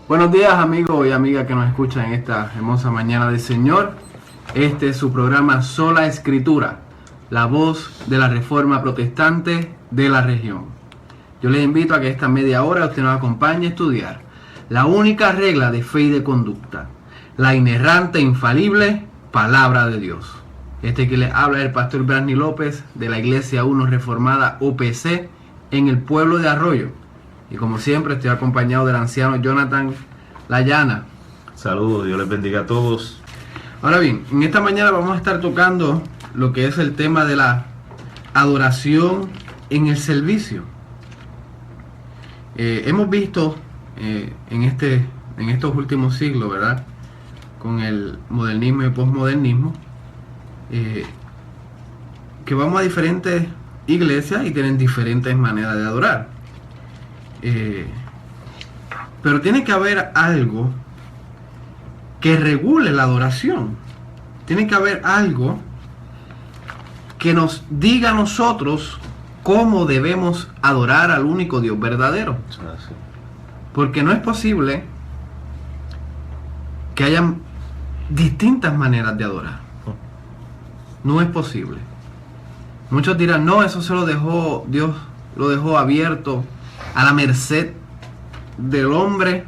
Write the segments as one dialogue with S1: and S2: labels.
S1: Buenos días, amigos y amigas que nos escuchan en esta hermosa mañana del Señor. Este es su programa Sola Escritura, la voz de la Reforma Protestante de la región. Yo les invito a que esta media hora usted nos acompañe a estudiar la única regla de fe y de conducta, la inerrante e infalible Palabra de Dios. Este que les habla es el pastor Brasny López de la Iglesia 1 Reformada UPC en el pueblo de Arroyo. Y como siempre estoy acompañado del anciano Jonathan Layana.
S2: Saludos, Dios les bendiga a todos.
S1: Ahora bien, en esta mañana vamos a estar tocando lo que es el tema de la adoración en el servicio. Hemos visto en estos últimos siglos, ¿verdad?, con el modernismo y el posmodernismo, que vamos a diferentes iglesias y tienen diferentes maneras de adorar. Pero tiene que haber algo que regule la adoración. Tiene que haber algo que nos diga a nosotros cómo debemos adorar al único Dios verdadero. Porque no es posible que hayan distintas maneras de adorar. No es posible. Muchos dirán, no, eso se lo dejó, Dios lo dejó abierto a la merced del hombre,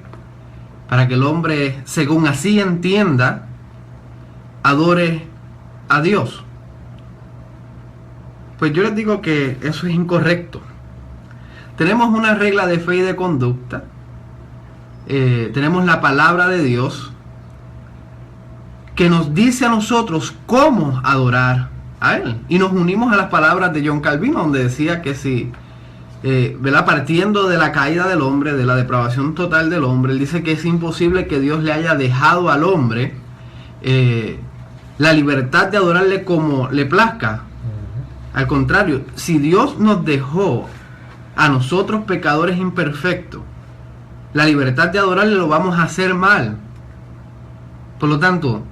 S1: para que el hombre, según así entienda, adore a Dios. Pues yo les digo que eso es incorrecto. Tenemos una regla de fe y de conducta. Tenemos la palabra de Dios que nos dice a nosotros cómo adorar a Él. Y nos unimos a las palabras de John Calvino, donde decía que si ¿verdad?, partiendo de la caída del hombre, de la depravación total del hombre, él dice que es imposible que Dios le haya dejado al hombre la libertad de adorarle como le plazca. Al contrario, si Dios nos dejó a nosotros pecadores imperfectos la libertad de adorarle, lo vamos a hacer mal. Por lo tanto,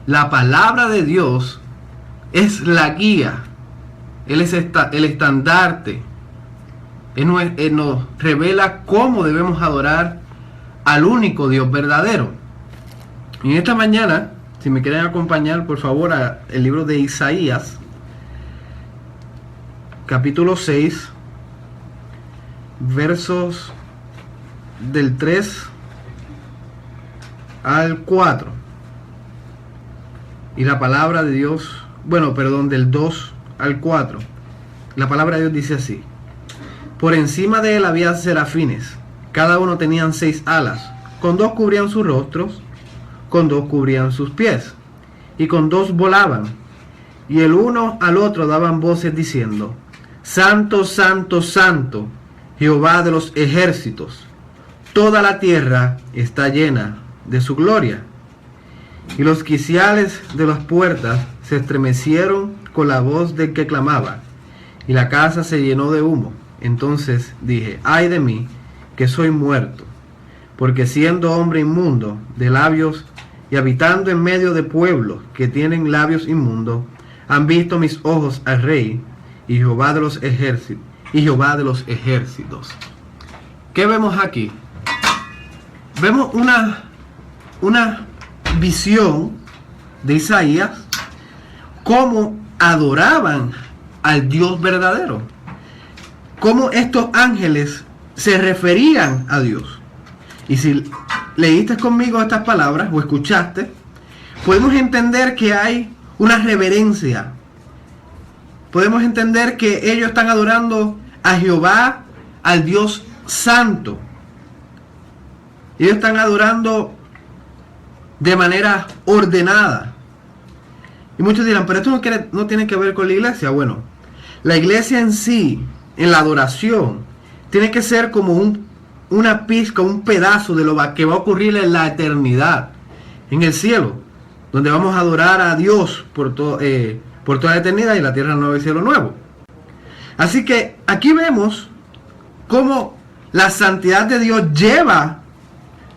S1: la palabra de Dios es la guía, Él es el estandarte. Él nos revela cómo debemos adorar al único Dios verdadero. Y en esta mañana, si me quieren acompañar, por favor, al libro de Isaías, capítulo 6, versos del 3 al 4. Y la palabra de Dios, del 2 al 4. La palabra de Dios dice así: por encima de él había serafines, cada uno tenían 6 alas, con 2 cubrían sus rostros, con 2 cubrían sus pies, y con 2 volaban, y el uno al otro daban voces diciendo: Santo, Santo, Santo, Jehová de los ejércitos, toda la tierra está llena de su gloria. Y los quiciales de las puertas se estremecieron con la voz del que clamaba, y la casa se llenó de humo. Entonces dije: ay de mí, que soy muerto, porque siendo hombre inmundo de labios y habitando en medio de pueblos que tienen labios inmundos, han visto mis ojos al Rey y Jehová de los ejércitos. ¿Qué vemos aquí? Vemos una visión de Isaías, cómo adoraban al Dios verdadero, cómo estos ángeles se referían a Dios. Y si leíste conmigo estas palabras o escuchaste, podemos entender que hay una reverencia. Podemos entender que ellos están adorando a Jehová, al Dios Santo. Ellos están adorando de manera ordenada. Y muchos dirán, pero esto no tiene que ver con la iglesia. Bueno, la iglesia en sí, en la adoración, tiene que ser como una pizca, un pedazo de lo que va a ocurrir en la eternidad, en el cielo, donde vamos a adorar a Dios por toda la eternidad, y la tierra nueva y el cielo nuevo. Así que aquí vemos cómo la santidad de Dios lleva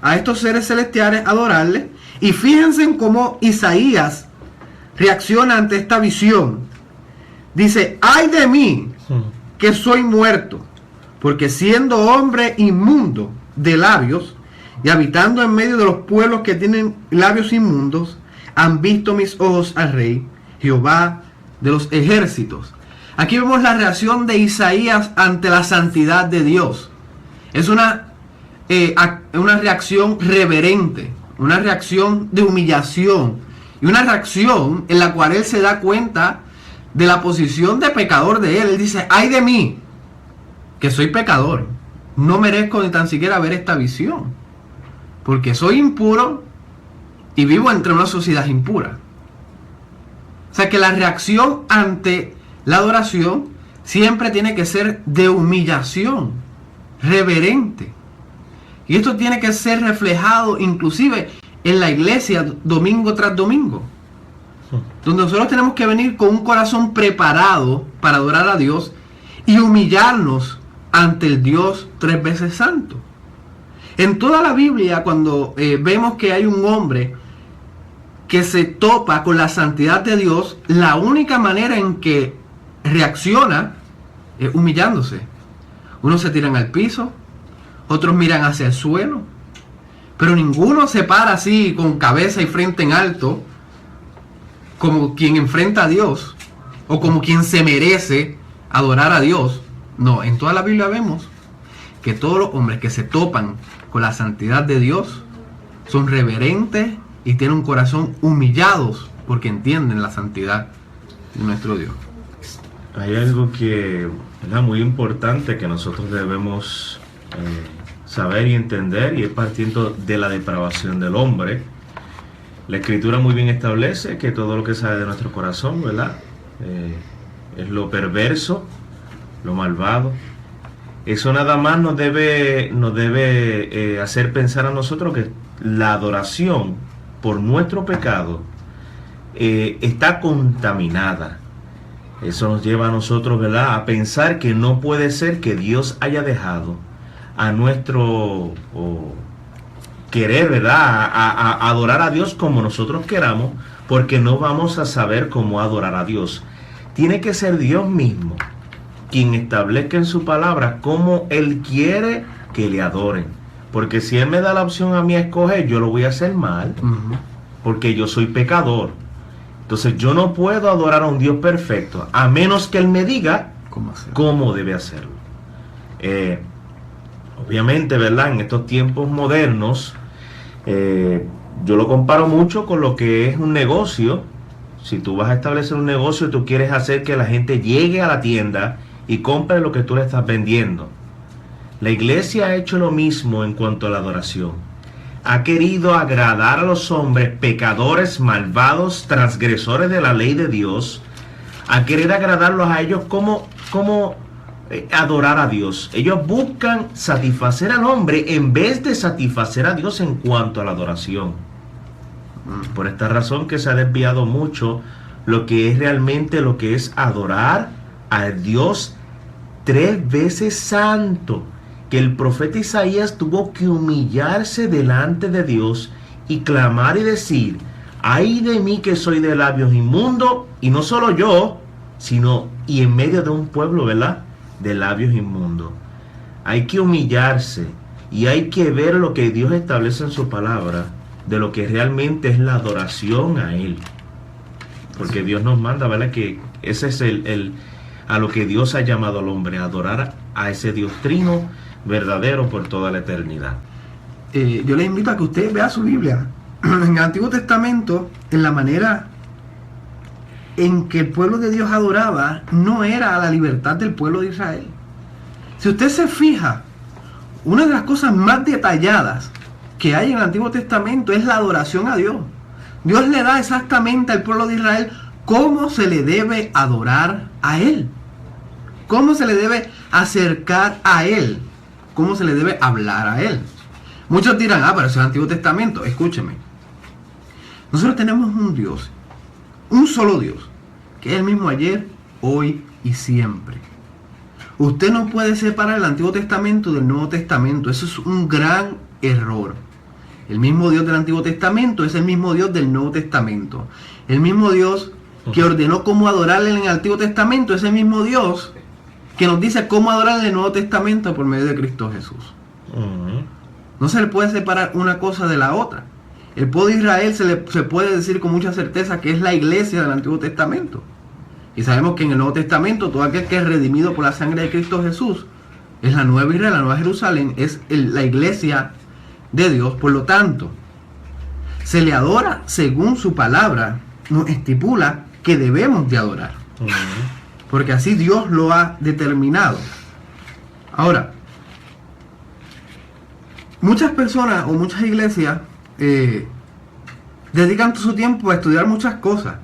S1: a estos seres celestiales a adorarle, y fíjense en cómo Isaías reacciona ante esta visión. Dice: ay de mí, que soy muerto, porque siendo hombre inmundo de labios y habitando en medio de los pueblos que tienen labios inmundos, han visto mis ojos al Rey, Jehová de los ejércitos. Aquí vemos la reacción de Isaías ante la santidad de Dios. Es una reacción reverente, una reacción de humillación y una reacción en la cual él se da cuenta de la posición de pecador de él. Él dice: ay de mí, que soy pecador, no merezco ni tan siquiera ver esta visión, porque soy impuro y vivo entre una sociedad impura. O sea que la reacción ante la adoración siempre tiene que ser de humillación, reverente. Y esto tiene que ser reflejado inclusive en la iglesia domingo tras domingo, donde nosotros tenemos que venir con un corazón preparado para adorar a Dios y humillarnos ante el Dios tres veces santo. En toda la Biblia, cuando vemos que hay un hombre que se topa con la santidad de Dios, la única manera en que reacciona es humillándose. Unos se tiran al piso, otros miran hacia el suelo, pero ninguno se para así con cabeza y frente en alto como quien enfrenta a Dios o como quien se merece adorar a Dios. No, en toda la Biblia vemos que todos los hombres que se topan con la santidad de Dios son reverentes y tienen un corazón humillados porque entienden la santidad de nuestro Dios.
S2: Hay algo que es muy importante que nosotros debemos saber y entender, y es partiendo de la depravación del hombre. La Escritura muy bien establece que todo lo que sale de nuestro corazón, ¿verdad? Es lo perverso, lo malvado. Eso nada más nos debe hacer pensar a nosotros que la adoración por nuestro pecado está contaminada. Eso nos lleva a nosotros, ¿verdad?, a pensar que no puede ser que Dios haya dejado a nuestro querer, ¿verdad?, a adorar a Dios como nosotros queramos, porque no vamos a saber cómo adorar a Dios. Tiene que ser Dios mismo quien establezca en su palabra cómo Él quiere que le adoren. Porque si Él me da la opción a mí a escoger, yo lo voy a hacer mal, porque yo soy pecador. Entonces yo no puedo adorar a un Dios perfecto, a menos que Él me diga cómo debe hacerlo. Obviamente, ¿verdad?, en estos tiempos modernos, yo lo comparo mucho con lo que es un negocio. Si tú vas a establecer un negocio, tú quieres hacer que la gente llegue a la tienda y compre lo que tú le estás vendiendo. La iglesia ha hecho lo mismo en cuanto a la adoración. Ha querido agradar a los hombres pecadores, malvados, transgresores de la ley de Dios. Ha querido agradarlos a ellos como adorar a Dios. Ellos buscan satisfacer al hombre en vez de satisfacer a Dios en cuanto a la adoración. Por esta razón que se ha desviado mucho lo que es realmente lo que es adorar al Dios tres veces santo, que el profeta Isaías tuvo que humillarse delante de Dios y clamar y decir: ay de mí que soy de labios inmundos, y no solo yo, sino y en medio de un pueblo, ¿verdad?, de labios inmundos. Hay que humillarse y hay que ver lo que Dios establece en su palabra, de lo que realmente es la adoración a Él. Porque Dios nos manda, ¿verdad?, que ese es a lo que Dios ha llamado al hombre, a adorar a ese Dios trino verdadero por toda la eternidad.
S1: Yo les invito a que usted vea su Biblia. En el Antiguo Testamento, en la manera en que el pueblo de Dios adoraba, no era a la libertad del pueblo de Israel. Si usted se fija, una de las cosas más detalladas que hay en el Antiguo Testamento es la adoración a Dios. Dios le da exactamente al pueblo de Israel cómo se le debe adorar a Él, cómo se le debe acercar a Él, cómo se le debe hablar a Él. Muchos dirán: pero eso es el Antiguo Testamento. Escúcheme, nosotros tenemos un Dios, un solo Dios, que es el mismo ayer, hoy y siempre. Usted no puede separar el Antiguo Testamento del Nuevo Testamento. Eso es un gran error. El mismo Dios del Antiguo Testamento es el mismo Dios del Nuevo Testamento. El mismo Dios que ordenó cómo adorarle en el Antiguo Testamento es el mismo Dios que nos dice cómo adorarle en el Nuevo Testamento por medio de Cristo Jesús. No se le puede separar una cosa de la otra. El pueblo de Israel se puede decir con mucha certeza que es la iglesia del Antiguo Testamento. Y sabemos que en el Nuevo Testamento todo aquel que es redimido por la sangre de Cristo Jesús es la nueva Israel, la nueva Jerusalén, es la iglesia de Dios. Por lo tanto, se le adora según su palabra nos estipula que debemos de adorar. Porque así Dios lo ha determinado. Ahora, muchas personas o muchas iglesias dedican su tiempo a estudiar muchas cosas,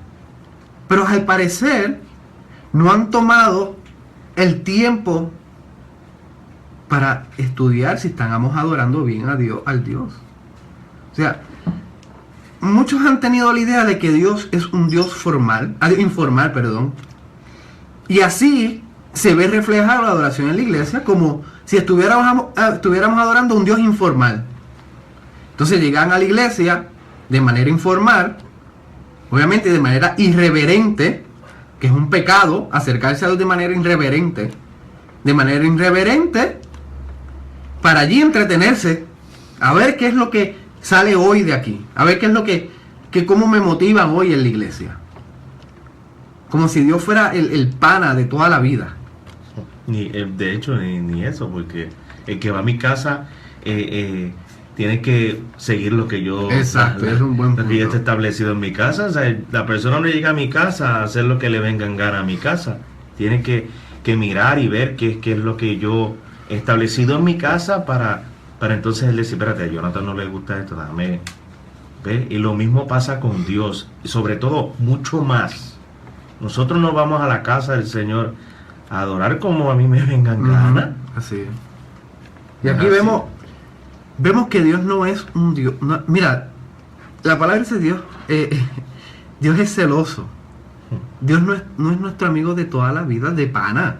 S1: pero al parecer no han tomado el tiempo para estudiar si estamos adorando bien a Dios, al Dios. O sea, muchos han tenido la idea de que Dios es un Dios informal, y así se ve reflejada la adoración en la iglesia como si estuviéramos adorando a un Dios informal. Entonces llegan a la iglesia de manera informal, obviamente de manera irreverente, que es un pecado acercarse a Dios de manera irreverente, para allí entretenerse, a ver qué es lo que sale hoy de aquí, a ver qué es lo que cómo me motivan hoy en la iglesia. Como si Dios fuera el pana de toda la vida.
S2: De hecho, ni eso, porque el que va a mi casa tiene que seguir lo que yo...
S1: Exacto, es un buen punto.
S2: Lo que ya está establecido en mi casa. O sea, la persona no llega a mi casa a hacer lo que le venga en gana a mi casa. Tiene que mirar y ver qué es lo que yo he establecido en mi casa para entonces él decir, espérate, a Jonathan no le gusta esto, déjame ver. Y lo mismo pasa con Dios. Y sobre todo, mucho más. Nosotros no vamos a la casa del Señor a adorar como a mí me vengan gana.
S1: Así es. Y aquí vemos que Dios no es un Dios. No, mira, la palabra dice Dios. Dios es celoso. Dios no es nuestro amigo de toda la vida, de pana.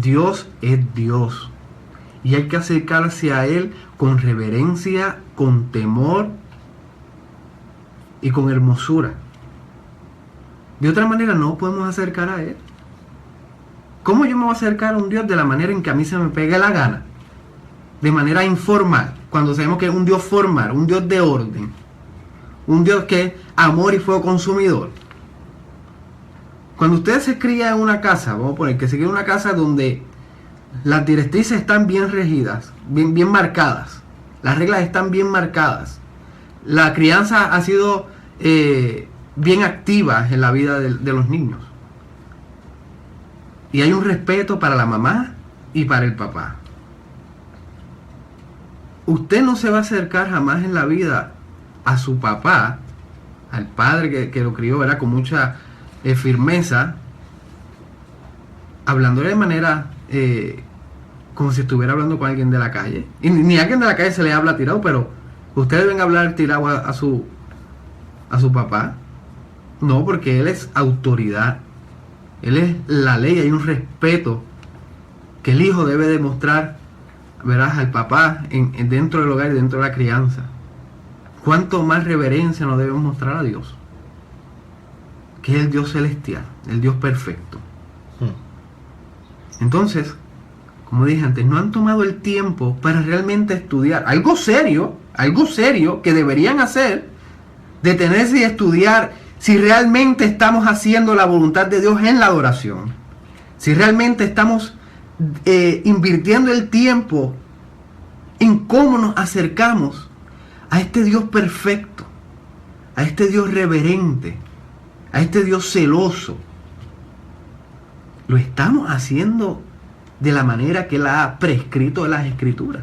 S1: Dios es Dios. Y hay que acercarse a Él con reverencia, con temor y con hermosura. De otra manera no podemos acercar a Él. ¿Cómo yo me voy a acercar a un Dios de la manera en que a mí se me pegue la gana? De manera informal, cuando sabemos que es un Dios formal, un Dios de orden, un Dios que es amor y fuego consumidor. Cuando usted se cría en una casa, vamos a poner que se cría en una casa donde las directrices están bien regidas, bien marcadas, las reglas están bien marcadas, la crianza ha sido bien activa en la vida de los niños, y hay un respeto para la mamá y para el papá. Usted no se va a acercar jamás en la vida a su papá, al padre que lo crió, ¿verdad?, con mucha firmeza, hablándole de manera como si estuviera hablando con alguien de la calle. Y ni a alguien de la calle se le habla tirado, pero ustedes deben hablar tirado a su papá. No, porque él es autoridad, él es la ley, hay un respeto que el hijo debe demostrar, verás, al papá dentro del hogar y dentro de la crianza. Cuánto más reverencia nos debemos mostrar a Dios, que es el Dios celestial, el Dios perfecto. Entonces, como dije antes, no han tomado el tiempo para realmente estudiar algo serio que deberían hacer, detenerse y estudiar si realmente estamos haciendo la voluntad de Dios en la adoración, si realmente estamos invirtiendo el tiempo en cómo nos acercamos a este Dios perfecto, a este Dios reverente, a este Dios celoso. Lo estamos haciendo de la manera que Él ha prescrito en las Escrituras,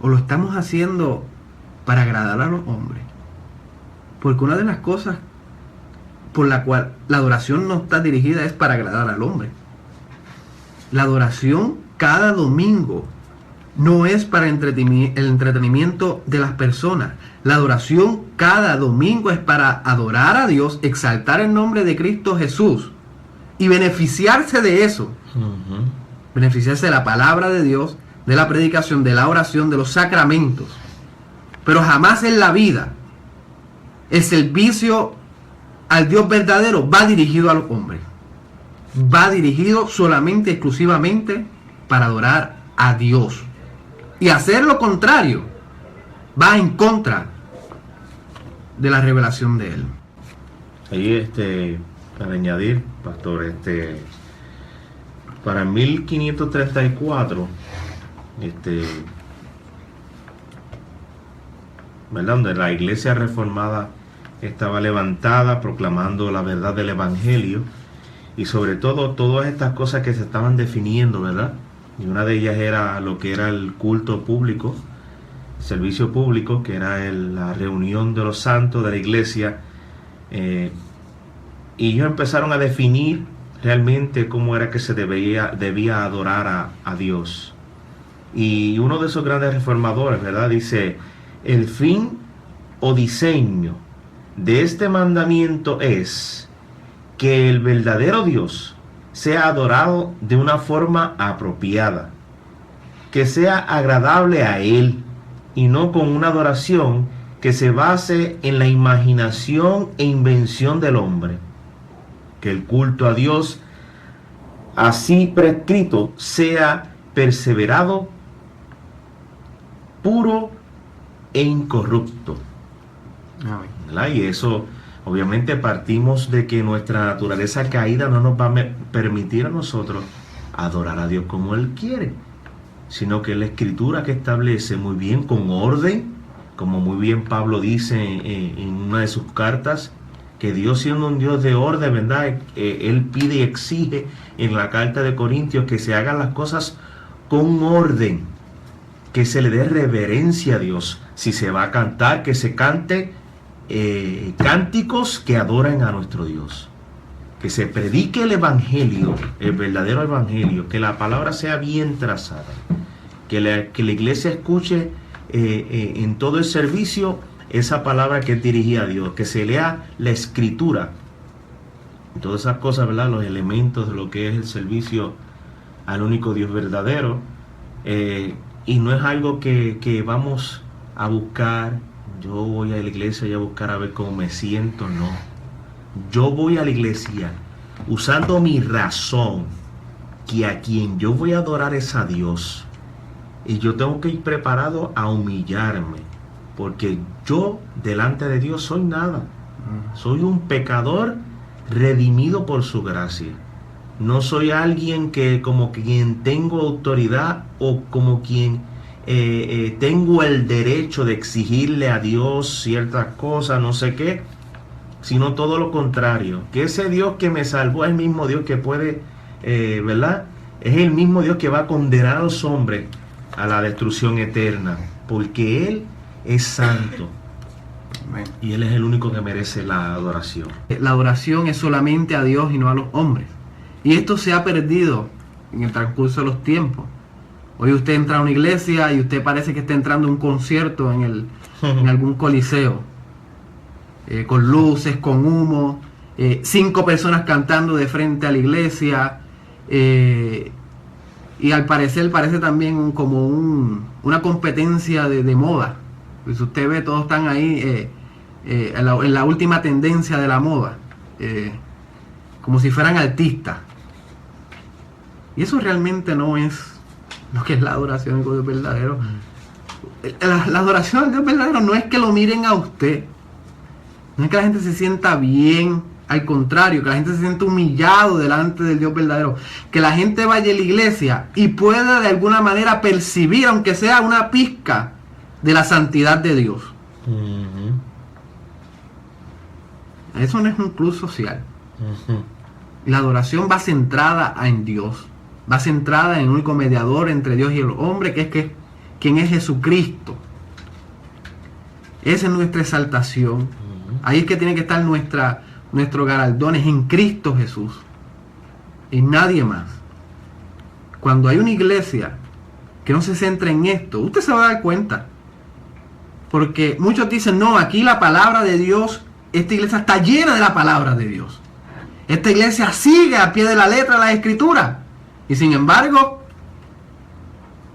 S1: o lo estamos haciendo para agradar a los hombres. Porque una de las cosas por la cual la adoración no está dirigida es para agradar al hombre. La adoración cada domingo no es para el entretenimiento de las personas. La adoración cada domingo es para adorar a Dios, exaltar el nombre de Cristo Jesús y beneficiarse de eso. Beneficiarse de la palabra de Dios, de la predicación, de la oración, de los sacramentos. Pero jamás en la vida el servicio al Dios verdadero va dirigido a los hombres. Va dirigido solamente, exclusivamente para adorar a Dios. Y hacer lo contrario va en contra de la revelación de Él.
S2: Ahí, para añadir, pastor, para 1534, ¿verdad? Donde la iglesia reformada estaba levantada proclamando la verdad del evangelio, y sobre todo todas estas cosas que se estaban definiendo, ¿verdad? Y una de ellas era lo que era el culto público, servicio público, que era la reunión de los santos de la iglesia, y ellos empezaron a definir realmente cómo era que se debía adorar a Dios. Y uno de esos grandes reformadores, ¿verdad?, dice: el fin o diseño de este mandamiento es que el verdadero Dios sea adorado de una forma apropiada, que sea agradable a Él, y no con una adoración que se base en la imaginación e invención del hombre. Que el culto a Dios así prescrito sea perseverado, puro e incorrupto. ¿Verdad? Y eso, obviamente, partimos de que nuestra naturaleza caída no nos va a permitir a nosotros adorar a Dios como Él quiere, sino que la Escritura que establece muy bien, con orden, como muy bien Pablo dice en una de sus cartas, que Dios, siendo un Dios de orden, ¿verdad?, Él pide y exige en la carta de Corintios que se hagan las cosas con orden, que se le dé reverencia a Dios. Si se va a cantar, que se cante cánticos que adoren a nuestro Dios, que se predique el evangelio, el verdadero evangelio, que la palabra sea bien trazada, que la iglesia escuche en todo el servicio esa palabra que es dirigida a Dios, que se lea la escritura, todas esas cosas, ¿verdad?, los elementos de lo que es el servicio al único Dios verdadero. Y no es algo que vamos a buscar: yo voy a la iglesia y a buscar a ver cómo me siento. No, yo voy a la iglesia usando mi razón, que a quien yo voy a adorar es a Dios, y yo tengo que ir preparado a humillarme, porque yo delante de Dios soy nada, soy un pecador redimido por su gracia. No soy alguien que como quien tengo autoridad, o como quien tengo el derecho de exigirle a Dios ciertas cosas, no sé qué, sino todo lo contrario, que ese Dios que me salvó es el mismo Dios que puede, ¿verdad?, es el mismo Dios que va a condenar a los hombres a la destrucción eterna, porque Él es santo.
S1: Amén.
S2: Y Él es el único que merece la adoración.
S1: La adoración es solamente a Dios y no a los hombres. Y esto se ha perdido en el transcurso de los tiempos. Hoy usted entra a una iglesia y usted parece que está entrando a un concierto en algún coliseo, con luces, con humo, 5 personas cantando de frente a la iglesia, y al parecer parece también como una competencia de moda. Pues usted ve, todos están ahí en la última tendencia de la moda, como si fueran artistas. Y eso realmente no es lo que es la adoración al Dios verdadero. La adoración al Dios verdadero no es que lo miren a usted, no es que la gente se sienta bien, al contrario, que la gente se sienta humillado delante del Dios verdadero, que la gente vaya a la iglesia y pueda de alguna manera percibir, aunque sea una pizca, de la santidad de Dios. Eso no es un club social. La adoración va centrada en Dios, va centrada en el único mediador entre Dios y el hombre, quien es Jesucristo. Esa es nuestra exaltación. Ahí es que tiene que estar nuestros galardones, en Cristo Jesús, en nadie más. Cuando hay una iglesia que no se centra en esto, usted se va a dar cuenta. Porque muchos dicen: no, aquí la palabra de Dios, esta iglesia está llena de la palabra de Dios, esta iglesia sigue a pie de la letra las escrituras, y sin embargo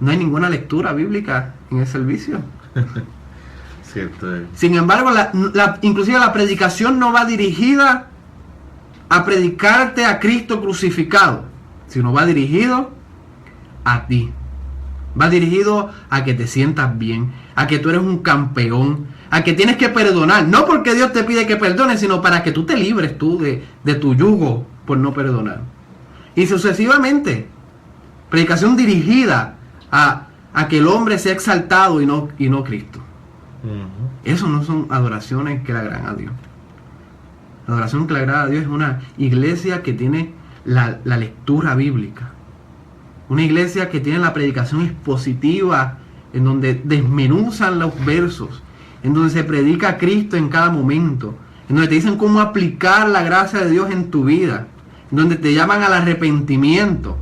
S1: no hay ninguna lectura bíblica en el servicio.
S2: Cierto.
S1: Sin embargo, inclusive la predicación no va dirigida a predicarte a Cristo crucificado, sino va dirigido a ti. Va dirigido a que te sientas bien, a que tú eres un campeón, a que tienes que perdonar. No porque Dios te pide que perdones, sino para que tú te libres tú de tu yugo por no perdonar. Y sucesivamente, predicación dirigida a que el hombre sea exaltado y no Cristo. Eso no son adoraciones que le agradan a Dios. La adoración que le agrada a Dios es una iglesia que tiene la lectura bíblica. Una iglesia que tiene la predicación expositiva, en donde desmenuzan los versos, en donde se predica a Cristo en cada momento, en donde te dicen cómo aplicar la gracia de Dios en tu vida, en donde te llaman al arrepentimiento.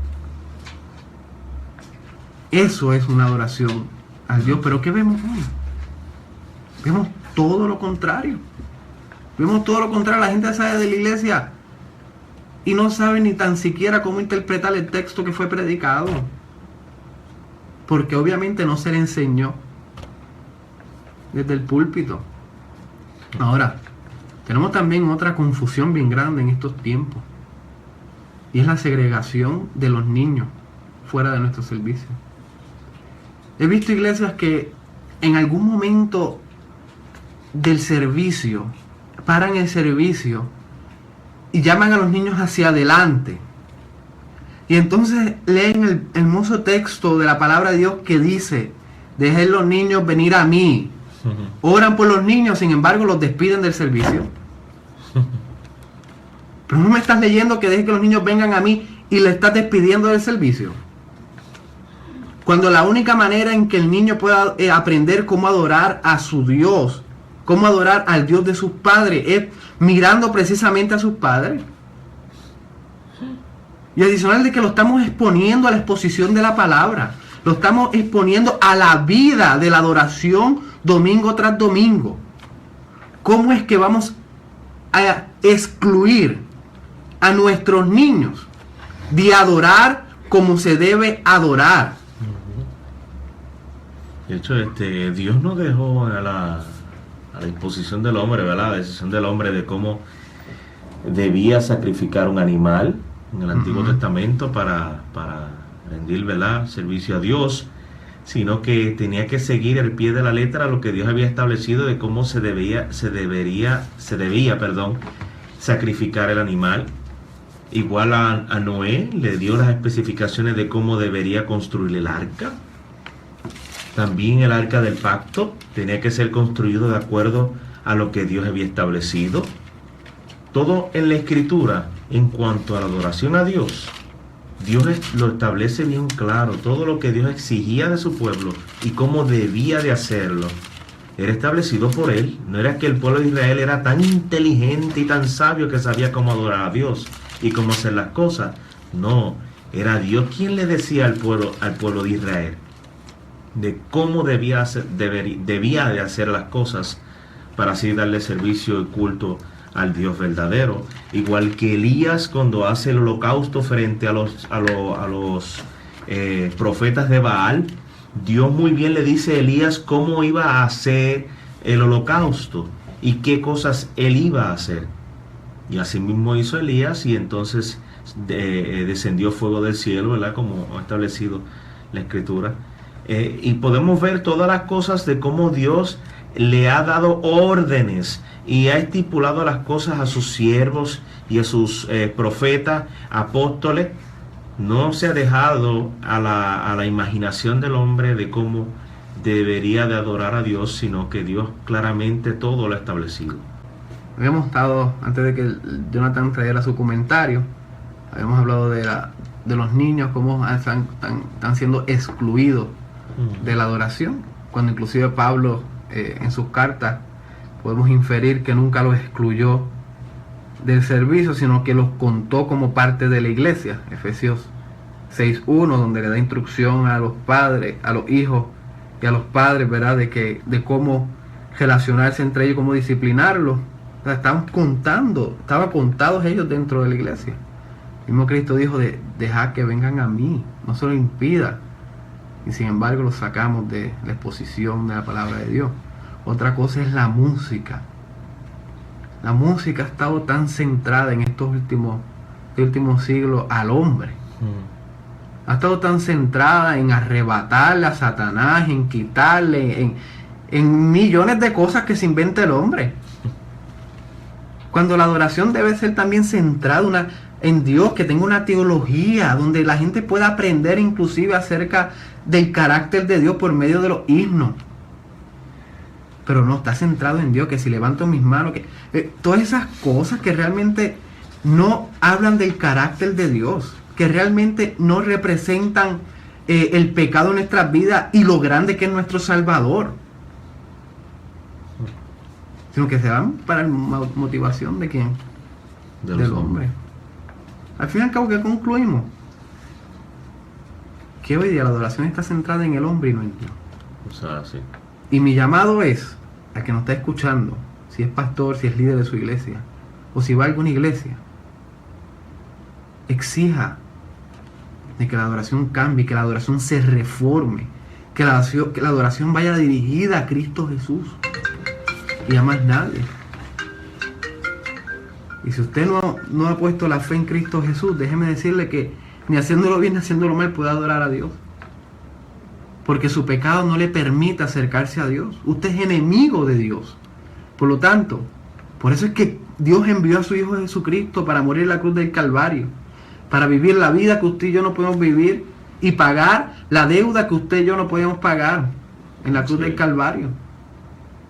S1: Eso es una adoración a Dios. Pero ¿qué vemos hoy? Vemos todo lo contrario. Vemos todo lo contrario. La gente sale de la iglesia y no sabe ni tan siquiera cómo interpretar el texto que fue predicado. Porque obviamente no se le enseñó desde el púlpito. Ahora, tenemos también otra confusión bien grande en estos tiempos. Y es la segregación de los niños fuera de nuestro servicio. He visto iglesias que en algún momento del servicio paran el servicio y llaman a los niños hacia adelante. Y entonces leen el hermoso texto de la palabra de Dios que dice: dejen los niños venir a mí. Oran por los niños, sin embargo los despiden del servicio. Pero no me estás leyendo que dejen que los niños vengan a mí y le estás despidiendo del servicio. Cuando la única manera en que el niño pueda aprender cómo adorar a su Dios, cómo adorar al Dios de sus padres, es mirando precisamente a sus padres. Y adicional de que lo estamos exponiendo a la exposición de la palabra, lo estamos exponiendo a la vida de la adoración domingo tras domingo. ¿Cómo es que vamos a excluir a nuestros niños de adorar como se debe adorar?
S2: De hecho, Dios no dejó a la disposición del hombre, ¿verdad? La decisión del hombre de cómo debía sacrificar un animal en el Antiguo Testamento para rendir, ¿verdad?, servicio a Dios, sino que tenía que seguir al pie de la letra lo que Dios había establecido de cómo se debía, sacrificar el animal. Igual a Noé le dio las especificaciones de cómo debería construir el arca. También el arca del pacto tenía que ser construido de acuerdo a lo que Dios había establecido. Todo en la escritura, en cuanto a la adoración a Dios, Dios lo establece bien claro. Todo lo que Dios exigía de su pueblo y cómo debía de hacerlo era establecido por Él. No era que el pueblo de Israel era tan inteligente y tan sabio que sabía cómo adorar a Dios y cómo hacer las cosas. No, era Dios quien le decía al pueblo de Israel de cómo debía de hacer las cosas para así darle servicio y culto al Dios verdadero. Igual que Elías, cuando hace el holocausto frente a los profetas de Baal, Dios muy bien le dice a Elías cómo iba a hacer el holocausto y qué cosas él iba a hacer. Y así mismo hizo Elías, y entonces descendió fuego del cielo, ¿verdad?, como ha establecido la escritura. Y podemos ver todas las cosas de cómo Dios le ha dado órdenes y ha estipulado las cosas a sus siervos y a sus profetas, apóstoles. No se ha dejado a la imaginación del hombre de cómo debería de adorar a Dios, sino que Dios claramente todo lo ha establecido.
S1: Habíamos estado, antes de que Jonathan trajera su comentario, habíamos hablado de los niños, cómo están siendo excluidos de la adoración, cuando inclusive Pablo en sus cartas podemos inferir que nunca los excluyó del servicio, sino que los contó como parte de la iglesia. Efesios 6:1, donde le da instrucción a los padres, a los hijos y a los padres, ¿verdad?, de cómo relacionarse entre ellos, cómo disciplinarlos. O sea, estaban contados ellos dentro de la iglesia. El mismo Cristo dijo dejad que vengan a mí, no se lo impida. Y sin embargo los sacamos de la exposición de la palabra de Dios. Otra cosa es la música. La música ha estado tan centrada en estos últimos siglos al hombre. Ha estado tan centrada en arrebatarle a Satanás, en quitarle, en millones de cosas que se inventa el hombre. Cuando la adoración debe ser también centrada en Dios, que tenga una teología, donde la gente pueda aprender inclusive acerca del carácter de Dios por medio de los himnos. Pero no, está centrado en Dios, que si levanto mis manos, todas esas cosas que realmente no hablan del carácter de Dios, que realmente no representan el pecado en nuestras vidas y lo grande que es nuestro Salvador, sino que se van para la motivación de quién, del hombre. Al fin y al cabo, ¿qué concluimos? Que hoy día la adoración está centrada en el hombre y no en Dios.
S2: O sea, sí.
S1: Y mi llamado es a que nos está escuchando, si es pastor, si es líder de su iglesia, o si va a alguna iglesia, exija de que la adoración cambie, que la adoración se reforme, que la adoración vaya dirigida a Cristo Jesús y a más nadie. Y si usted no ha puesto la fe en Cristo Jesús, déjeme decirle que ni haciéndolo bien ni haciéndolo mal puede adorar a Dios, porque su pecado no le permite acercarse a Dios. Usted es enemigo de Dios. Por lo tanto, por eso es que Dios envió a su Hijo Jesucristo para morir en la cruz del Calvario, para vivir la vida que usted y yo no podemos vivir y pagar la deuda que usted y yo no podemos pagar en la cruz del Calvario.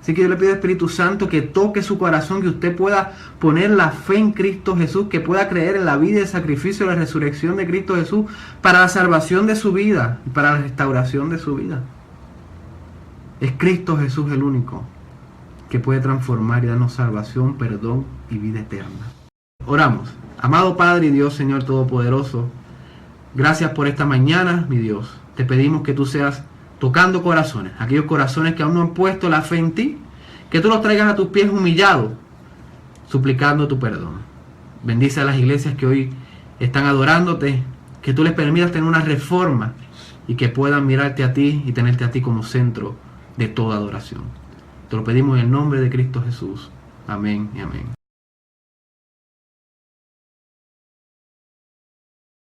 S1: Así que yo le pido al Espíritu Santo que toque su corazón, que usted pueda poner la fe en Cristo Jesús, que pueda creer en la vida y el sacrificio de la resurrección de Cristo Jesús para la salvación de su vida y para la restauración de su vida. Es Cristo Jesús el único que puede transformar y darnos salvación, perdón y vida eterna. Oramos. Amado Padre y Dios, Señor Todopoderoso, gracias por esta mañana, mi Dios. Te pedimos que tú seas tocando corazones, aquellos corazones que aún no han puesto la fe en ti, que tú los traigas a tus pies humillados, suplicando tu perdón. Bendice a las iglesias que hoy están adorándote, que tú les permitas tener una reforma y que puedan mirarte a ti y tenerte a ti como centro de toda adoración. Te lo pedimos en el nombre de Cristo Jesús. Amén y amén.